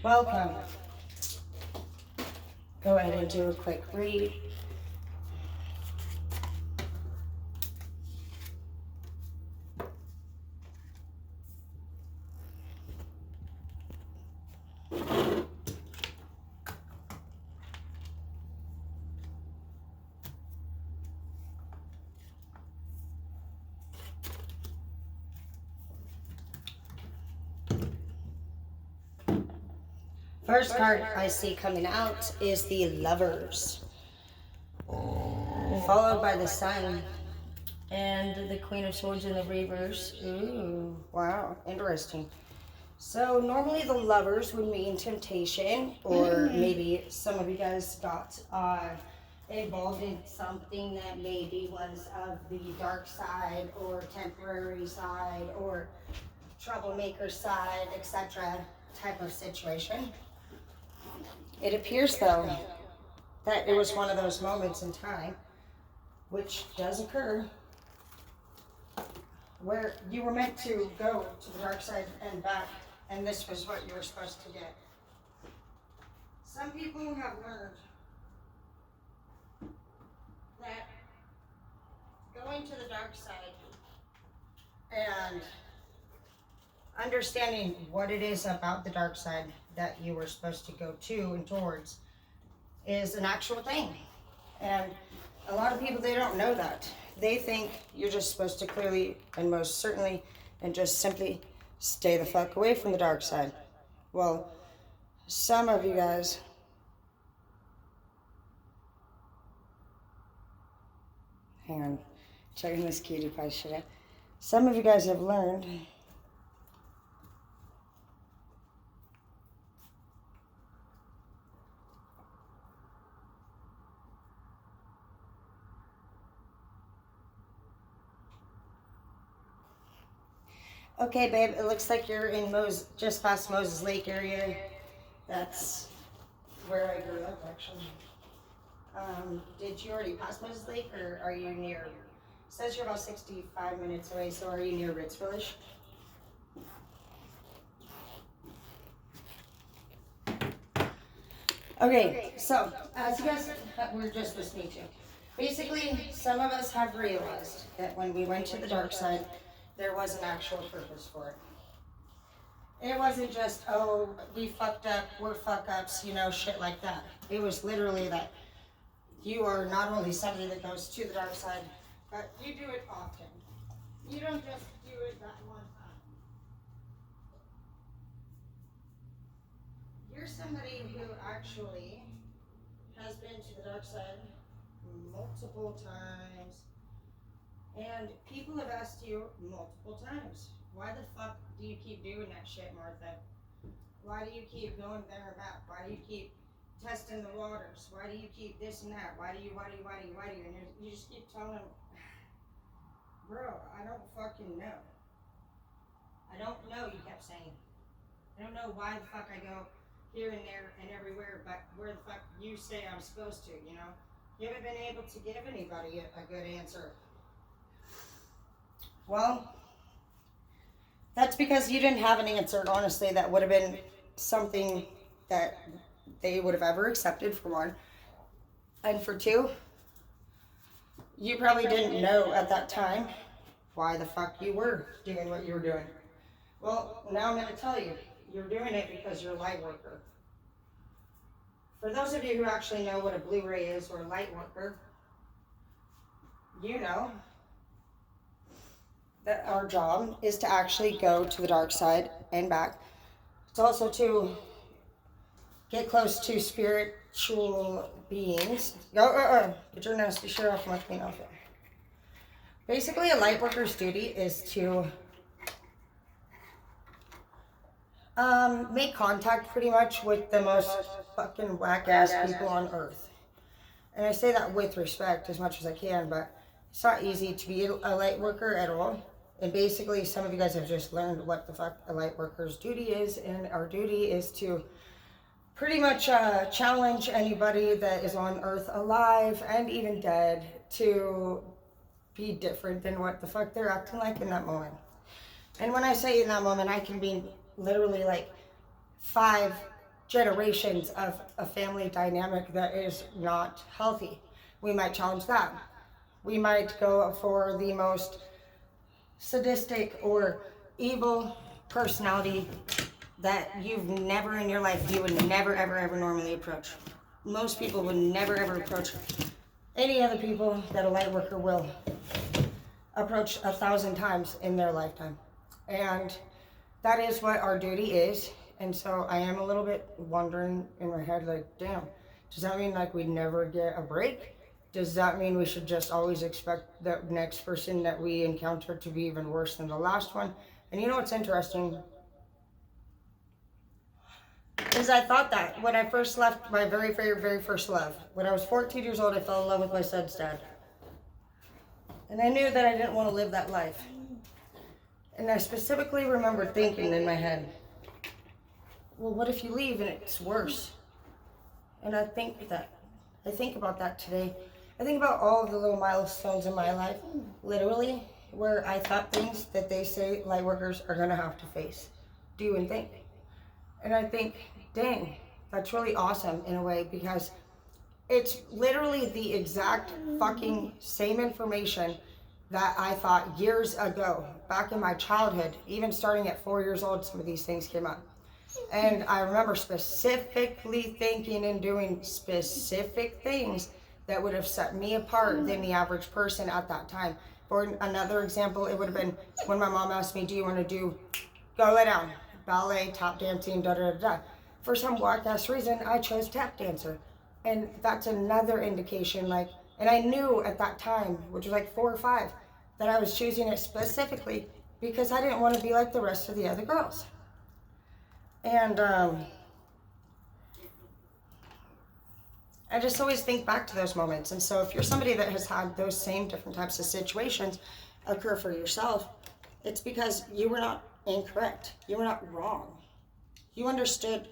Welcome. Go ahead and do a quick read. First card I see coming out is the Lovers, followed by the Sun and the Queen of Swords in the reverse. Ooh, wow, interesting. So normally the Lovers would mean temptation, or maybe some of you guys got involved in something that maybe was of the dark side or temporary side or troublemaker side, etc. type of situation. It appears, though, that it was one of those moments in time, which does occur, where you were meant to go to the dark side and back, and this was what you were supposed to get. Some people have learned that going to the dark side and understanding what it is about the dark side that you were supposed to go to and towards is an actual thing. And a lot of people, they don't know that. They think you're just supposed to clearly and most certainly and just simply stay the fuck away from the dark side. Well, some of you guys, hang on, checking this cutie pie shit. Some of you guys have learned okay, babe, it looks like you're in just past Moses Lake area. That's where I grew up, actually. Did you already pass Moses Lake, or are you near? It says you're about 65 minutes away, so are you near Ritz Village? Okay, so as you guys were just listening to, basically, some of us have realized that when we went to the dark side, there was an actual purpose for it. It wasn't just, oh, we fucked up, we're fuck ups, shit like that. It was literally that you are not only somebody that goes to the dark side, but you do it often. You don't just do it that one time. You're somebody who actually has been to the dark side multiple times. And people have asked you multiple times, why the fuck do you keep doing that shit, Martha? Why do you keep going there and back? Why do you keep testing the waters? Why do you keep this and that? Why do you? And you just keep telling them, bro, I don't fucking know. I don't know, you kept saying. I don't know why the fuck I go here and there and everywhere, but where the fuck you say I'm supposed to, You haven't been able to give anybody a good answer. Well, that's because you didn't have an answer, honestly, that would have been something that they would have ever accepted, for one. And for two, you probably didn't know at that time why the fuck you were doing what you were doing. Well, now I'm going to tell you, you're doing it because you're a light worker. For those of you who actually know what a Blu-ray is or a light worker, you know that our job is to actually go to the dark side and back. It's also to get close to spiritual beings. Get your nasty shit off my clean outfit. Basically, a light worker's duty is to make contact pretty much with the most fucking whack-ass people on earth. And I say that with respect as much as I can, but it's not easy to be a light worker at all. And basically, some of you guys have just learned what the fuck a light worker's duty is, and our duty is to pretty much challenge anybody that is on earth alive and even dead to be different than what the fuck they're acting like in that moment. And when I say in that moment, I can be literally like 5 generations of a family dynamic that is not healthy. We might challenge that. We might go for the most sadistic or evil personality that you've never in your life, you would never ever ever normally approach. Most people would never ever approach any other people that a light worker will approach 1,000 times in their lifetime. And that is what our duty is. And so I am a little bit wondering in my head, like, damn, does that mean like we never get a break? Does that mean we should just always expect the next person that we encounter to be even worse than the last one? And you know what's interesting? Is I thought that when I first left my very first love. When I was 14 years old, I fell in love with my son's dad. And I knew that I didn't want to live that life. And I specifically remember thinking in my head, well, what if you leave and it's worse? And I think about that today. I think about all of the little milestones in my life, literally, where I thought things that they say light workers are gonna have to face, do and think. And I think, dang, that's really awesome in a way, because it's literally the exact fucking same information that I thought years ago, back in my childhood, even starting at 4 years old, some of these things came up. And I remember specifically thinking and doing specific things that would have set me apart than the average person at that time. For another example, it would have been when my mom asked me, do you want to do go lay down, ballet, tap dancing, da da da da. For some whack-ass reason, I chose tap dancer. And that's another indication, like, and I knew at that time, which was like 4 or 5, that I was choosing it specifically because I didn't want to be like the rest of the other girls. And I just always think back to those moments. And so if you're somebody that has had those same different types of situations occur for yourself, it's because you were not incorrect. You were not wrong. You understood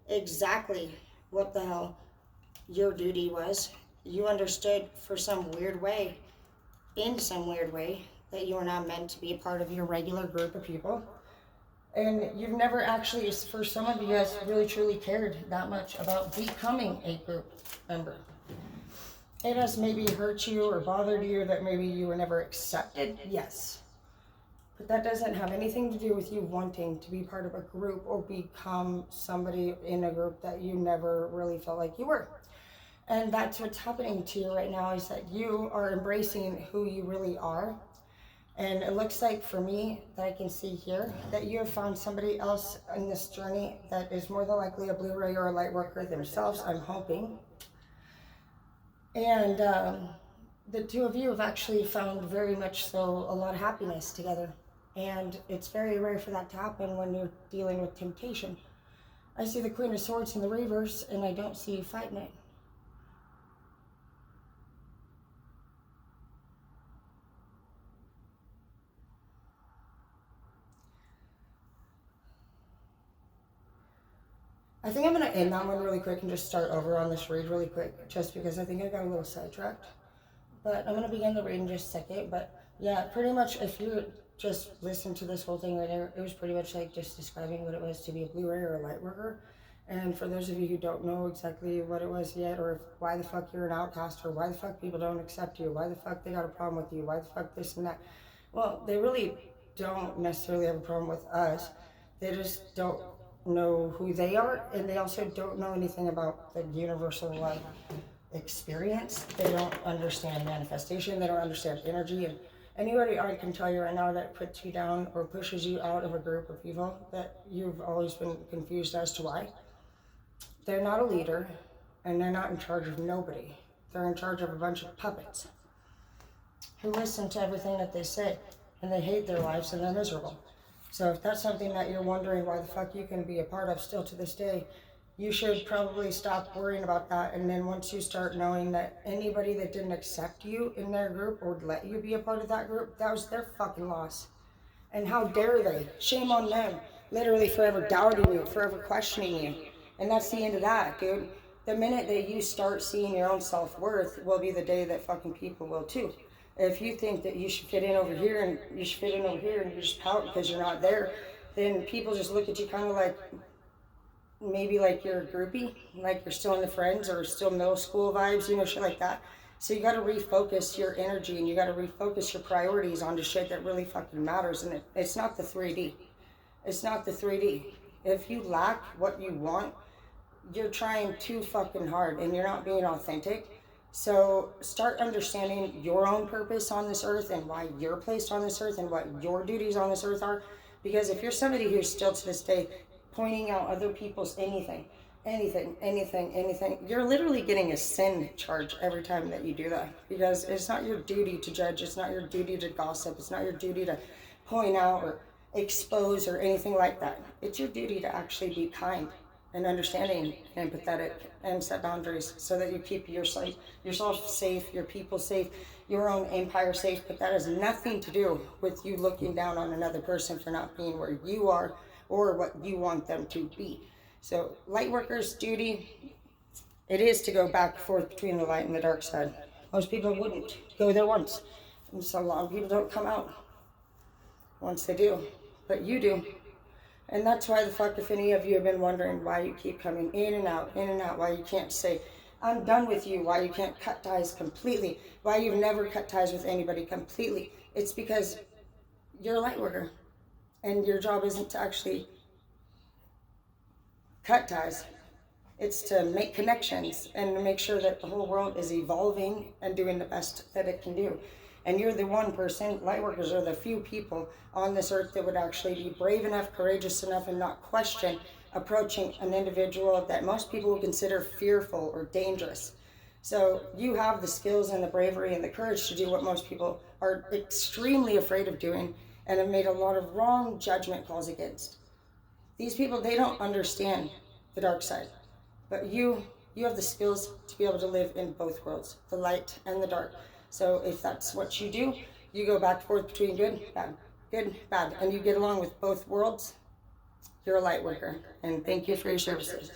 exactly what the hell your duty was. You understood for some weird way, in some weird way, that you were not meant to be a part of your regular group of people. And you've never actually, for some of you guys, really truly cared that much about becoming a group member. It has maybe hurt you or bothered you that maybe you were never accepted, yes. But that doesn't have anything to do with you wanting to be part of a group or become somebody in a group that you never really felt like you were. And that's what's happening to you right now, is that you are embracing who you really are. And it looks like for me, that I can see here, that you have found somebody else in this journey that is more than likely a Blu-ray or a light worker themselves, I'm hoping. And the two of you have actually found very much so a lot of happiness together. And it's very rare for that to happen when you're dealing with temptation. I see the Queen of Swords in the reverse, and I don't see you fighting it. I think I'm going to end that one really quick and just start over on this read really quick, just because I think I got a little sidetracked. But I'm going to begin the read in just a second. But yeah, pretty much if you just listen to this whole thing right here, it was pretty much like just describing what it was to be a Blu-ray or a light worker. And for those of you who don't know exactly what it was yet, or why the fuck you're an outcast, or why the fuck people don't accept you, why the fuck they got a problem with you, why the fuck this and that. Well, they really don't necessarily have a problem with us. They just don't know who they are, and they also don't know anything about the universal life experience. They don't understand manifestation. They don't understand energy. And anybody I can tell you right now that puts you down or pushes you out of a group of people, that you've always been confused as to why. They're not a leader, and they're not in charge of nobody. They're in charge of a bunch of puppets who listen to everything that they say, and they hate their lives and they're miserable. So if that's something that you're wondering why the fuck you can be a part of still to this day, you should probably stop worrying about that. And then once you start knowing that anybody that didn't accept you in their group or let you be a part of that group, that was their fucking loss. And how dare they? Shame on them. Literally forever doubting you, forever questioning you. And that's the end of that, dude. The minute that you start seeing your own self-worth will be the day that fucking people will too. If you think that you should fit in over here and you should fit in over here and you just pout because you're not there, then people just look at you kind of like, maybe like you're a groupie, like you're still in the friends or still middle school vibes, you know, shit like that. So you got to refocus your energy and you got to refocus your priorities onto shit that really fucking matters. And it's not the 3D. It's not the 3D. If you lack what you want, you're trying too fucking hard and you're not being authentic. So start understanding your own purpose on this earth and why you're placed on this earth and what your duties on this earth are. Because if you're somebody who's still to this day pointing out other people's anything, you're literally getting a sin charge every time that you do that. Because it's not your duty to judge, it's not your duty to gossip, it's not your duty to point out or expose or anything like that. It's your duty to actually be kind and understanding and empathetic and set boundaries so that you keep yourself safe, your people safe, your own empire safe. But that has nothing to do with you looking down on another person for not being where you are or what you want them to be. So lightworkers' duty, it is to go back and forth between the light and the dark side. Most people wouldn't go there once, and so a lot of people don't come out once they do, but you do. And that's why the fuck, if any of you have been wondering why you keep coming in and out, why you can't say, I'm done with you, why you can't cut ties completely, why you've never cut ties with anybody completely, it's because you're a light worker. And your job isn't to actually cut ties. It's to make connections and to make sure that the whole world is evolving and doing the best that it can do. And you're the one person, lightworkers are the few people on this earth that would actually be brave enough, courageous enough, and not question approaching an individual that most people would consider fearful or dangerous. So you have the skills and the bravery and the courage to do what most people are extremely afraid of doing and have made a lot of wrong judgment calls against. These people, they don't understand the dark side. But you have the skills to be able to live in both worlds, the light and the dark. So if that's what you do, you go back and forth between good, bad, and you get along with both worlds, you're a light worker. And thank you for your services.